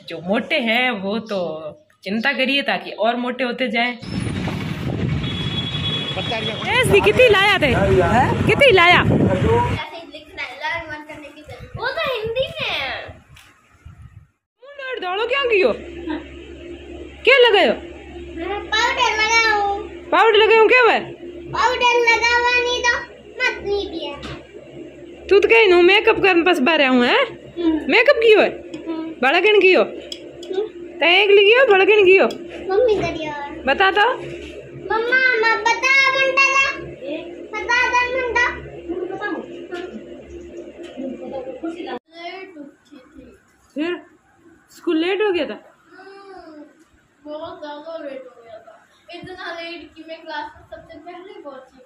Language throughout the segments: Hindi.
जो मोटे हैं वो तो चिंता करिए ताकि और मोटे होते जाएं। कितनी लाया थे? कितनी लाया? वो तो हिंदी में है। दौड़ो क्या कियो? क्या लगायो? पाउडर लगाओ। पाउडर लगायो क्या है? पाउडर लगावा नहीं तो मत नहीं दिया। तू तो कहीं नो मेकअप करने पास बारे हूँ है? मेकअप कियो है? बड़ा किन कियो? तय एक लिखियो बड़ा किन कियो? मम्मी करियो। बता तो। मम्मा मैं बता घंटा ला। बता घंटा। फिर स्कूल लेट हो गया था? बहुत ज्यादा लेट हो गया था। इतना लेट कि मैं क्लास में सबसे पहले पहुंची।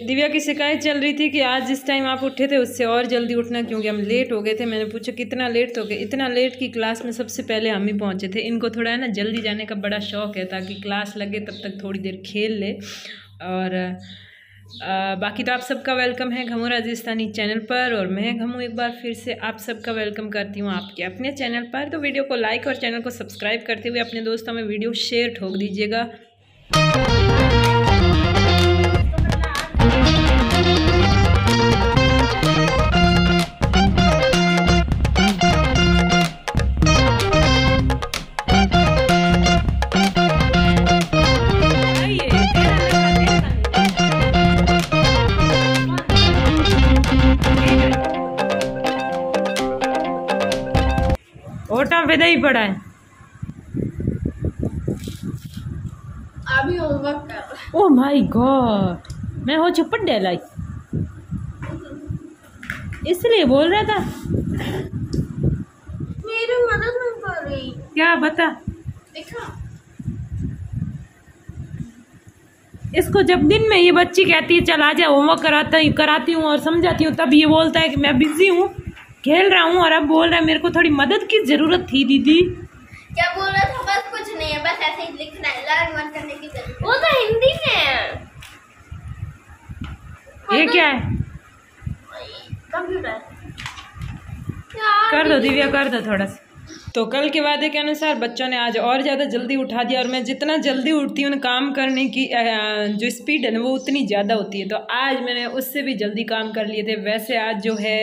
दिव्या की शिकायत चल रही थी कि आज जिस टाइम आप उठे थे उससे और जल्दी उठना क्योंकि हम लेट हो गए थे। मैंने पूछा कितना लेट हो गए? इतना लेट कि क्लास में सबसे पहले हम ही पहुंचे थे। इनको थोड़ा है ना जल्दी जाने का बड़ा शौक है ताकि क्लास लगे तब तक थोड़ी देर खेल ले। और बाकी तो आप सबका वेलकम है घमू राजस्थानी चैनल पर। और मैं घमू एक बार फिर से आप सबका वेलकम करती हूँ आपके अपने चैनल पर। तो वीडियो को लाइक और चैनल को सब्सक्राइब करते हुए अपने दोस्तों में वीडियो शेयर ठोक दीजिएगा। ओटा पे ही पड़ा है अभी होमवर्क कर। ओ माय गॉड, मैं हो चुप लाई इसलिए बोल रहा था। मेरी मदद नहीं कर रही। क्या बता? देखा इसको जब दिन में ये बच्ची कहती है चल आजा होमवर्क कराती हूँ और समझाती हूँ तब ये बोलता है कि मैं बिजी हूँ खेल रहा हूँ। और अब बोल रहा है मेरे को थोड़ी मदद की जरूरत थी दीदी। क्या बोल रहा था? बस कुछ नहीं है, बस ऐसे ही लिखना है, लर्न वन करने की जरूरत। वो तो हिंदी में है। ये क्या है? कंप्यूटर। कर दो दिव्या कर दो थोड़ा सा। तो कल के वादे के अनुसार बच्चों ने आज और ज़्यादा जल्दी उठा दिया। और मैं जितना जल्दी उठती हूँ काम करने की जो स्पीड है ना वो उतनी ज़्यादा होती है। तो आज मैंने उससे भी जल्दी काम कर लिए थे। वैसे आज जो है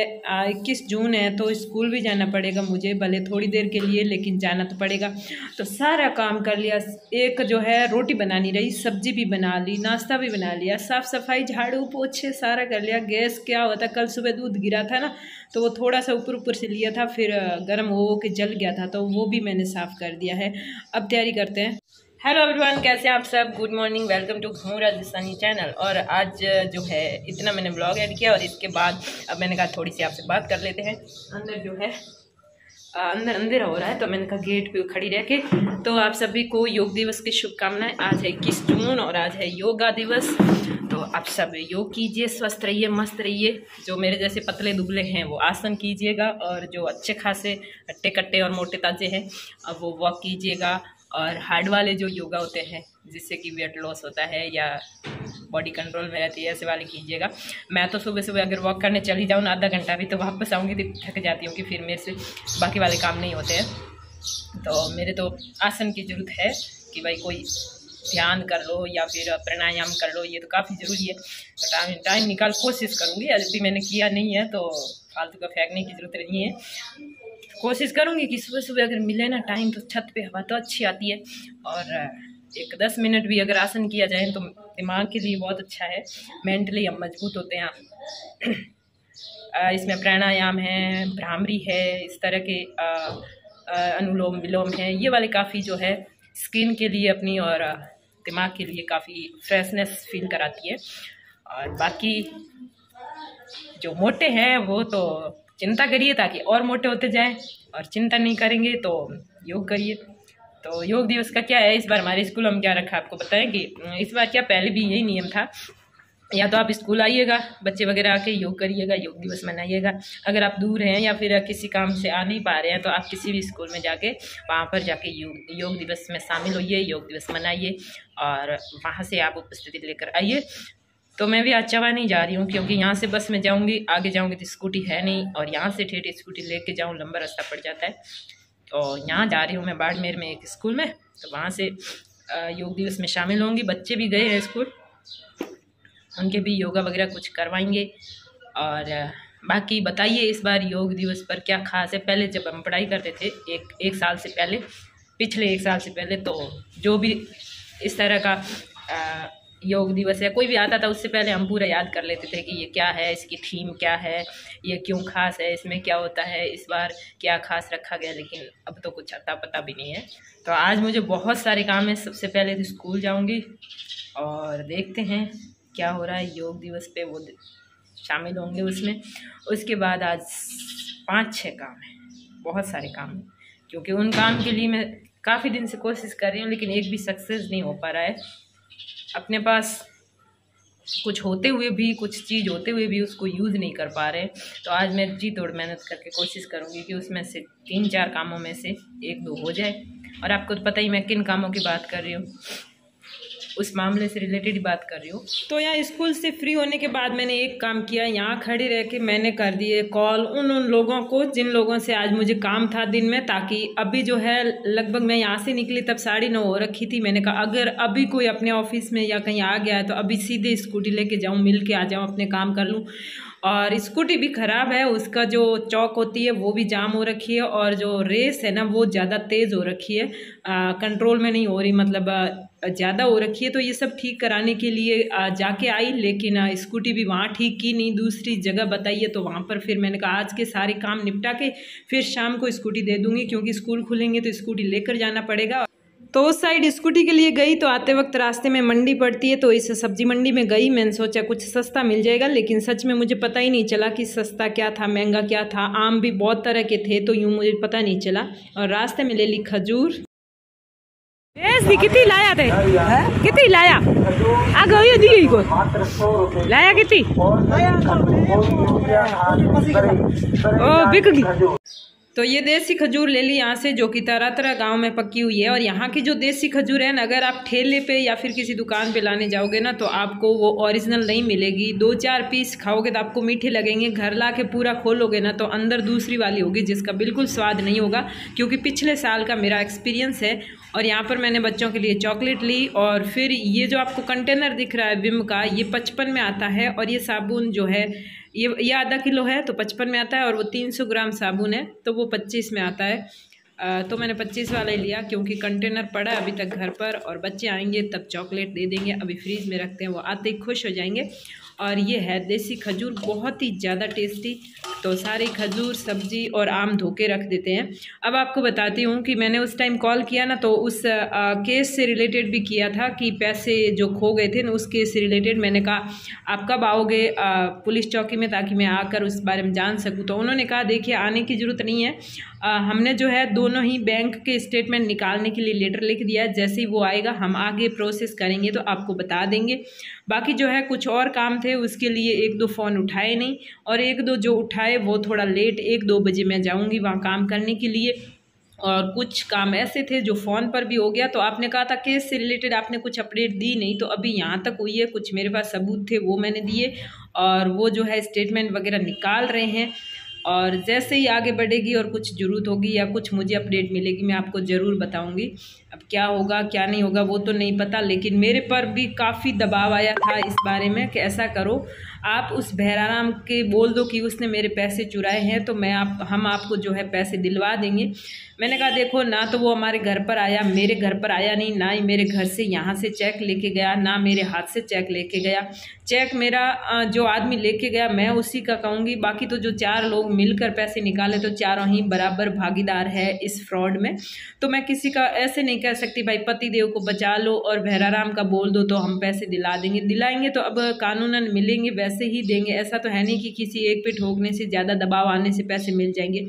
21 जून है तो स्कूल भी जाना पड़ेगा मुझे, भले थोड़ी देर के लिए लेकिन जाना तो पड़ेगा। तो सारा काम कर लिया। एक जो है रोटी बनानी रही, सब्जी भी बना ली, नाश्ता भी बना लिया, साफ़ सफाई झाड़ू पोछे सारा कर लिया। गैस क्या होता कल सुबह दूध गिरा था ना तो वो थोड़ा सा ऊपर से लिया था फिर गर्म हो के जल गया था तो वो भी मैंने साफ़ कर दिया है। अब तैयारी करते हैं। हेलो एवरीवन, कैसे हैं आप सब? गुड मॉर्निंग, वेलकम टू घमू राजस्थानी चैनल। और आज जो है इतना मैंने ब्लॉग ऐड किया और इसके बाद अब मैंने कहा थोड़ी सी आपसे बात कर लेते हैं। अंदर जो है अंदर अंधेरा हो रहा है तो मैंने कहा गेट पे खड़ी रह के तो आप सभी को योग दिवस की शुभकामनाएं। आज है 21 जून और आज है योगा दिवस। तो आप सब योग कीजिए, स्वस्थ रहिए, मस्त रहिए। जो मेरे जैसे पतले दुबले हैं वो आसन कीजिएगा और जो अच्छे खासे हट्टे कट्टे और मोटे ताजे हैं अब वो वॉक कीजिएगा। और हार्ड वाले जो योगा होते हैं जिससे कि वेट लॉस होता है या बॉडी कंट्रोल में रहती है ऐसे वाले कीजिएगा। मैं तो सुबह सुबह अगर वॉक करने चली जाऊँ ना आधा घंटा भी तो वापस आऊँगी तो थक जाती हूँ कि फिर मेरे से बाकी वाले काम नहीं होते हैं। तो मेरे तो आसन की ज़रूरत है कि भाई कोई ध्यान कर लो या फिर प्राणायाम कर लो, ये तो काफ़ी ज़रूरी है। तो टाइम निकाल कोशिश करूँगी। अभी मैंने किया नहीं है तो फालतू का फेंकने की ज़रूरत नहीं है। कोशिश करूँगी कि सुबह सुबह अगर मिले ना टाइम तो छत पे हवा तो अच्छी आती है और एक 10 मिनट भी अगर आसन किया जाए तो दिमाग के लिए बहुत अच्छा है, मेंटली हम मजबूत होते हैं। इसमें प्राणायाम है, भ्रामरी है, इस तरह के अनुलोम विलोम है, ये वाले काफ़ी जो है स्किन के लिए अपनी और दिमाग के लिए काफ़ी फ्रेशनेस फील कराती है। और बाकी जो मोटे हैं वो तो चिंता करिए ताकि और मोटे होते जाएं और चिंता नहीं करेंगे तो योग करिए। तो योग दिवस का क्या है इस बार हमारे स्कूल में क्या रखा आपको बताएं कि इस बार क्या पहले भी यही नियम था, या तो आप स्कूल आइएगा बच्चे वगैरह आके योग करिएगा, योग दिवस मनाइएगा। अगर आप दूर हैं या फिर किसी काम से आ नहीं पा रहे हैं तो आप किसी भी स्कूल में जाके वहाँ पर जाके योग दिवस में शामिल होइए, योग दिवस मनाइए और वहाँ से आप उपस्थिति लेकर आइए। तो मैं भी आज चवानी जा रही हूँ, क्योंकि यहाँ से बस में जाऊँगी, आगे जाऊँगी तो स्कूटी है नहीं, और यहाँ से ठेठी स्कूटी लेके जाऊँ लंबा रास्ता पड़ जाता है। तो यहाँ जा रही हूँ मैं बाड़मेर में एक स्कूल में, तो वहाँ से योग दिवस में शामिल होंगी। बच्चे भी गए हैं स्कूल, उनके भी योगा वगैरह कुछ करवाएंगे। और बाकी बताइए इस बार योग दिवस पर क्या खास है। पहले जब हम पढ़ाई करते थे एक साल से पहले, पिछले 1 साल से पहले, तो जो भी इस तरह का योग दिवस है कोई भी आता था, उससे पहले हम पूरा याद कर लेते थे कि ये क्या है, इसकी थीम क्या है, ये क्यों खास है, इसमें क्या होता है, इस बार क्या खास रखा गया। लेकिन अब तो कुछ अता पता भी नहीं है। तो आज मुझे बहुत सारे काम है। सबसे पहले तो स्कूल जाऊंगी और देखते हैं क्या हो रहा है योग दिवस पे, वो शामिल होंगे उसमें। उसके बाद आज 5-6 काम है, बहुत सारे काम हैं, क्योंकि उन काम के लिए मैं काफ़ी दिन से कोशिश कर रही हूँ, लेकिन एक भी सक्सेस नहीं हो पा रहा है। अपने पास कुछ होते हुए भी, कुछ चीज़ होते हुए भी उसको यूज़ नहीं कर पा रहे। तो आज मैं जी तोड़ मेहनत करके कोशिश करूँगी कि उसमें से 3-4 कामों में से 1-2 हो जाए। और आपको तो पता ही मैं किन कामों की बात कर रही हूँ, उस मामले से रिलेटेड ही बात कर रही हूँ। तो यहाँ स्कूल से फ्री होने के बाद मैंने एक काम किया, यहाँ खड़ी रह के मैंने कर दिए कॉल उन लोगों को जिन लोगों से आज मुझे काम था दिन में, ताकि अभी जो है लगभग मैं यहाँ से निकली तब 9:30 हो रखी थी। मैंने कहा अगर अभी कोई अपने ऑफिस में या कहीं आ गया है तो अभी सीधे स्कूटी लेके जाऊँ, मिल के आ जाऊँ, अपने काम कर लूँ। और स्कूटी भी ख़राब है, उसका जो चौक होती है वो भी जाम हो रखी है, और जो रेस है ना वो ज़्यादा तेज़ हो रखी है, कंट्रोल में नहीं हो रही, मतलब ज़्यादा हो रखी है। तो ये सब ठीक कराने के लिए जाके आई, लेकिन स्कूटी भी वहाँ ठीक की नहीं, दूसरी जगह बताइए। तो वहाँ पर फिर मैंने कहा आज के सारे काम निपटा के फिर शाम को स्कूटी दे दूँगी, क्योंकि स्कूल खुलेंगे तो स्कूटी लेकर जाना पड़ेगा। तो उस साइड स्कूटी के लिए गई तो आते वक्त रास्ते में मंडी पड़ती है, तो इस सब्जी मंडी में गई। मैंने सोचा कुछ सस्ता मिल जाएगा, लेकिन सच में मुझे पता ही नहीं चला कि सस्ता क्या था, महंगा क्या था। आम भी बहुत तरह के थे, तो यूँ मुझे पता नहीं चला। और रास्ते में ले ली खजूर। कितनी लाया थे, कितनी लाया आगे दी को लाया, कितनी ओ बिक गई। तो ये देसी खजूर ले ली यहाँ से, जो कि तरह तरह गांव में पकी हुई है। और यहाँ की जो देसी खजूर है ना, अगर आप ठेले पे या फिर किसी दुकान पे लाने जाओगे ना, तो आपको वो ओरिजिनल नहीं मिलेगी। 2-4 पीस खाओगे तो आपको मीठे लगेंगे, घर ला के पूरा खोलोगे ना तो अंदर दूसरी वाली होगी, जिसका बिल्कुल स्वाद नहीं होगा, क्योंकि पिछले साल का मेरा एक्सपीरियंस है। और यहाँ पर मैंने बच्चों के लिए चॉकलेट ली। और फिर ये जो आपको कंटेनर दिख रहा है विम का, ये 55 में आता है। और ये साबुन जो है ये आधा किलो है तो 55 में आता है, और वो 300 ग्राम साबुन है तो वो 25 में आता है। तो मैंने 25 वाला ही लिया, क्योंकि कंटेनर पड़ा है अभी तक घर पर, और बच्चे आएंगे तब चॉकलेट दे देंगे। अभी फ्रीज में रखते हैं, वो आते ही खुश हो जाएंगे। और ये है देसी खजूर, बहुत ही ज़्यादा टेस्टी। तो सारी खजूर, सब्जी और आम धो के रख देते हैं। अब आपको बताती हूँ कि मैंने उस टाइम कॉल किया ना, तो उस केस से रिलेटेड भी किया था कि पैसे जो खो गए थे ना, उस केस से रिलेटेड। मैंने कहा आप कब आओगे पुलिस चौकी में, ताकि मैं आकर उस बारे में जान सकूँ। तो उन्होंने कहा देखिए आने की ज़रूरत नहीं है, हमने जो है दोनों ही बैंक के स्टेटमेंट निकालने के लिए लेटर लिख दिया है। जैसे ही वो आएगा हम आगे प्रोसेस करेंगे तो आपको बता देंगे। बाकी जो है कुछ और काम थे, उसके लिए 1-2 फ़ोन उठाए नहीं, और 1-2 जो उठाए वो थोड़ा लेट, 1-2 बजे मैं जाऊंगी वहाँ काम करने के लिए। और कुछ काम ऐसे थे जो फ़ोन पर भी हो गया। तो आपने कहा था केस से रिलेटेड आपने कुछ अपडेट दी नहीं, तो अभी यहाँ तक हुई है। कुछ मेरे पास सबूत थे वो मैंने दिए, और वो जो है स्टेटमेंट वगैरह निकाल रहे हैं। और जैसे ही आगे बढ़ेगी और कुछ ज़रूरत होगी या कुछ मुझे अपडेट मिलेगी, मैं आपको ज़रूर बताऊंगी। अब क्या होगा क्या नहीं होगा वो तो नहीं पता, लेकिन मेरे पर भी काफ़ी दबाव आया था इस बारे में कि ऐसा करो, आप उस बहराराम के बोल दो कि उसने मेरे पैसे चुराए हैं, तो हम आपको जो है पैसे दिलवा देंगे। मैंने कहा देखो, ना तो वो हमारे घर पर आया, मेरे घर पर आया नहीं, ना ही मेरे घर से यहाँ से चेक लेके गया, ना मेरे हाथ से चेक लेके गया। चेक मेरा जो आदमी लेके गया मैं उसी का कहूँगी। बाकी तो जो 4 लोग मिलकर पैसे निकाले तो चारों ही बराबर भागीदार है इस फ्रॉड में। तो मैं किसी का ऐसे नहीं कह सकती भाई पति देव को बचा लो और बहराराम का बोल दो तो हम पैसे दिलाएंगे तो अब कानूनन मिलेंगे, वैसे ही देंगे। ऐसा तो है नहीं कि किसी एक पे ठोकने से, ज़्यादा दबाव आने से पैसे मिल जाएंगे।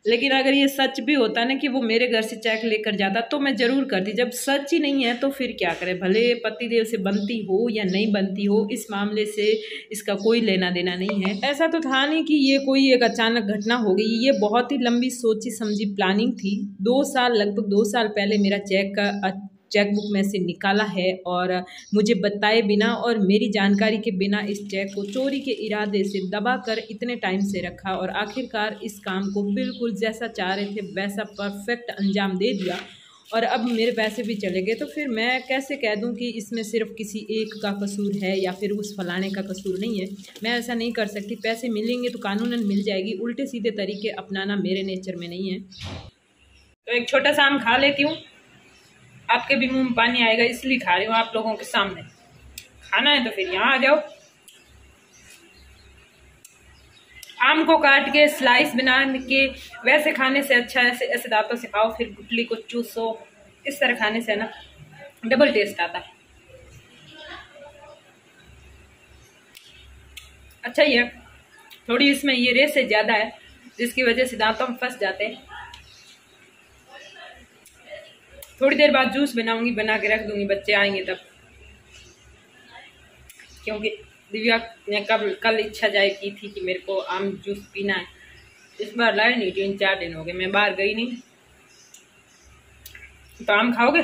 लेकिन अगर ये सच भी होता ना कि वो मेरे घर से चेक लेकर जाता तो मैं ज़रूर करती। जब सच ही नहीं है तो फिर क्या करें, भले पतिदेव से बनती हो या नहीं बनती हो, इस मामले से इसका कोई लेना देना नहीं है। ऐसा तो था नहीं कि ये कोई एक अचानक घटना हो गई, ये बहुत ही लंबी सोची समझी प्लानिंग थी। 2 साल, लगभग 2 साल पहले मेरा चेक का चेकबुक में से निकाला है और मुझे बताए बिना और मेरी जानकारी के बिना इस चेक को चोरी के इरादे से दबाकर इतने टाइम से रखा और आखिरकार इस काम को बिल्कुल जैसा चाह रहे थे वैसा परफेक्ट अंजाम दे दिया और अब मेरे पैसे भी चले गए। तो फिर मैं कैसे कह दूं कि इसमें सिर्फ किसी एक का कसूर है या फिर उस फलाने का कसूर नहीं है। मैं ऐसा नहीं कर सकती। पैसे मिलेंगे तो कानूनन मिल जाएगी, उल्टे सीधे तरीके अपनाना मेरे नेचर में नहीं है। तो एक छोटा सा आम खा लेती हूँ, आपके भी मुंह में पानी आएगा इसलिए खा रही हूँ आप लोगों के सामने। खाना है तो फिर यहाँ आ जाओ। आम को काट के स्लाइस बना के वैसे खाने से अच्छा ऐसे ऐसे दांतों से खाओ, फिर गुठली को चूसो। इस तरह खाने से ना डबल टेस्ट आता है। अच्छा ही है, थोड़ी इसमें ये रेसे ज़्यादा है जिसकी वजह से दांतों में फंस जाते हैं। थोड़ी देर बाद जूस बनाऊंगी, बना के रख दूंगी, बच्चे आएंगे तब, क्योंकि दिव्या ने कल इच्छा जाहिर की थी कि मेरे को आम जूस पीना है। इस बार लाए नहीं, 3-4 दिन हो गए, मैं बाहर गई नहीं। तो आम खाओगे?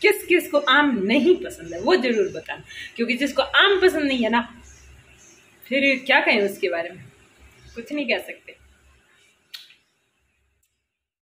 किस किस को आम नहीं पसंद है वो जरूर बताना, क्योंकि जिसको आम पसंद नहीं है ना, फिर क्या कहें उसके बारे में, कुछ नहीं कह सकते।